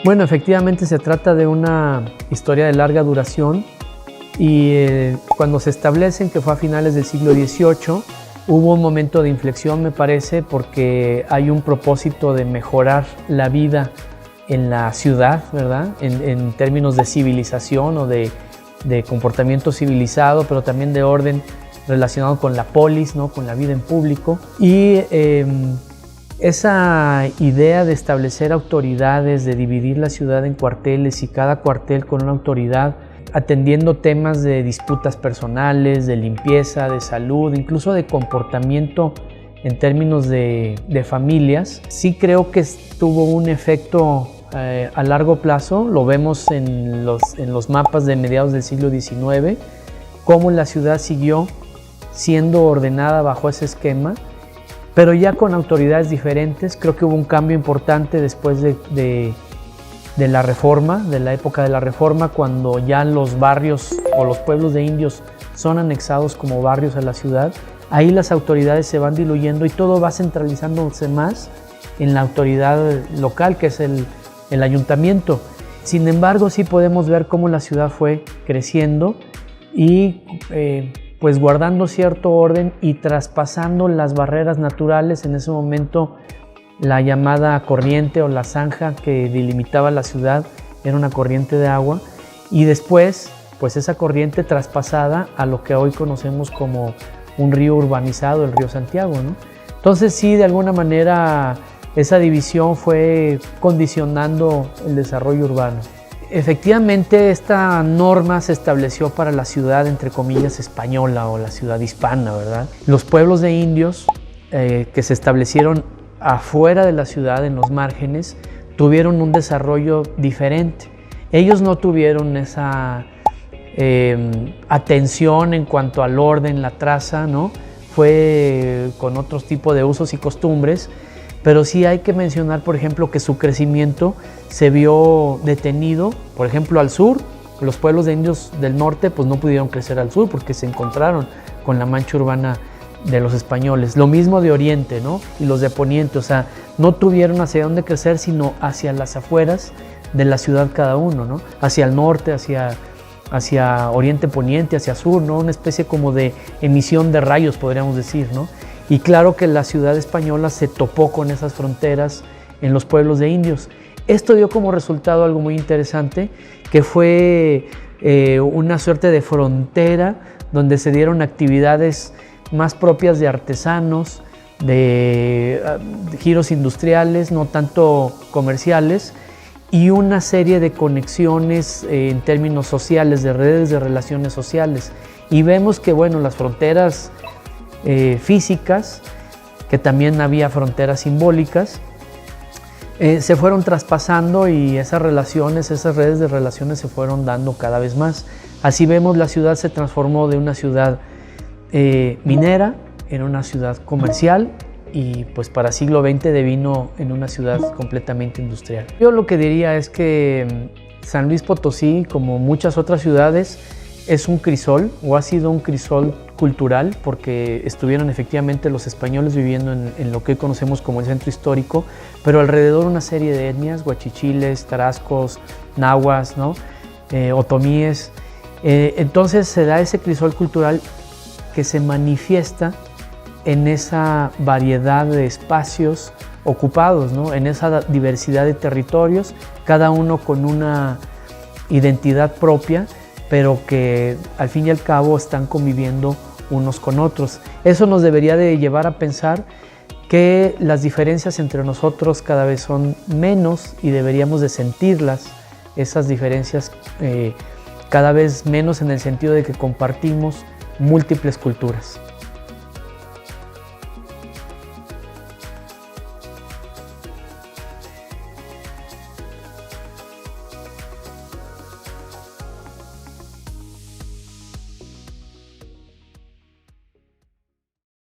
Bueno, efectivamente se trata de una historia de larga duración y cuando se establecen, que fue a finales del siglo XVIII, hubo un momento de inflexión, me parece, porque hay un propósito de mejorar la vida en la ciudad, ¿verdad? En términos de civilización o de comportamiento civilizado, pero también de orden relacionado con la polis, ¿no? Con la vida en público. Y esa idea de establecer autoridades, de dividir la ciudad en cuarteles y cada cuartel con una autoridad, atendiendo temas de disputas personales, de limpieza, de salud, incluso de comportamiento en términos de familias, sí creo que tuvo un efecto a largo plazo. Lo vemos en los mapas de mediados del siglo XIX, cómo la ciudad siguió siendo ordenada bajo ese esquema, pero ya con autoridades diferentes. Creo que hubo un cambio importante después de la Reforma, de la época de la Reforma, cuando ya los barrios o los pueblos de indios son anexados como barrios a la ciudad. Ahí las autoridades se van diluyendo y todo va centralizándose más en la autoridad local, que es el ayuntamiento. Sin embargo, sí podemos ver cómo la ciudad fue creciendo y pues guardando cierto orden y traspasando las barreras naturales. En ese momento la llamada corriente o la zanja que delimitaba la ciudad era una corriente de agua, y después pues esa corriente traspasada a lo que hoy conocemos como un río urbanizado, el río Santiago, ¿no? Entonces sí, de alguna manera esa división fue condicionando el desarrollo urbano. Efectivamente, esta norma se estableció para la ciudad, entre comillas, española o la ciudad hispana, ¿verdad? Los pueblos de indios que se establecieron afuera de la ciudad, en los márgenes, tuvieron un desarrollo diferente. Ellos no tuvieron esa atención en cuanto al orden, la traza, ¿no? Fue con otros tipos de usos y costumbres. Pero sí hay que mencionar, por ejemplo, que su crecimiento se vio detenido. Por ejemplo, al sur, los pueblos de indios del norte pues no pudieron crecer al sur porque se encontraron con la mancha urbana de los españoles. Lo mismo de oriente, ¿no? Y los de poniente, o sea, no tuvieron hacia dónde crecer, sino hacia las afueras de la ciudad cada uno, ¿no? Hacia el norte, hacia oriente poniente, hacia sur, ¿no? Una especie como de emisión de rayos, podríamos decir, ¿no? Y claro que la ciudad española se topó con esas fronteras en los pueblos de indios. Esto dio como resultado algo muy interesante, que fue una suerte de frontera donde se dieron actividades más propias de artesanos, de giros industriales, no tanto comerciales, y una serie de conexiones en términos sociales, de redes de relaciones sociales. Y vemos que, bueno, las fronteras físicas, que también había fronteras simbólicas, se fueron traspasando, y esas relaciones, esas redes de relaciones se fueron dando cada vez más. Así vemos, la ciudad se transformó de una ciudad minera en una ciudad comercial, y pues para siglo XX devino en una ciudad completamente industrial. Yo lo que diría es que San Luis Potosí, como muchas otras ciudades, es un crisol, o ha sido un crisol cultural, porque estuvieron efectivamente los españoles viviendo en lo que hoy conocemos como el centro histórico, pero alrededor una serie de etnias: guachichiles, tarascos, nahuas, ¿no? Otomíes. Entonces se da ese crisol cultural que se manifiesta en esa variedad de espacios ocupados, ¿no? En esa diversidad de territorios, cada uno con una identidad propia, pero que al fin y al cabo están conviviendo unos con otros. Eso nos debería de llevar a pensar que las diferencias entre nosotros cada vez son menos, y deberíamos de sentirlas, esas diferencias cada vez menos, en el sentido de que compartimos múltiples culturas.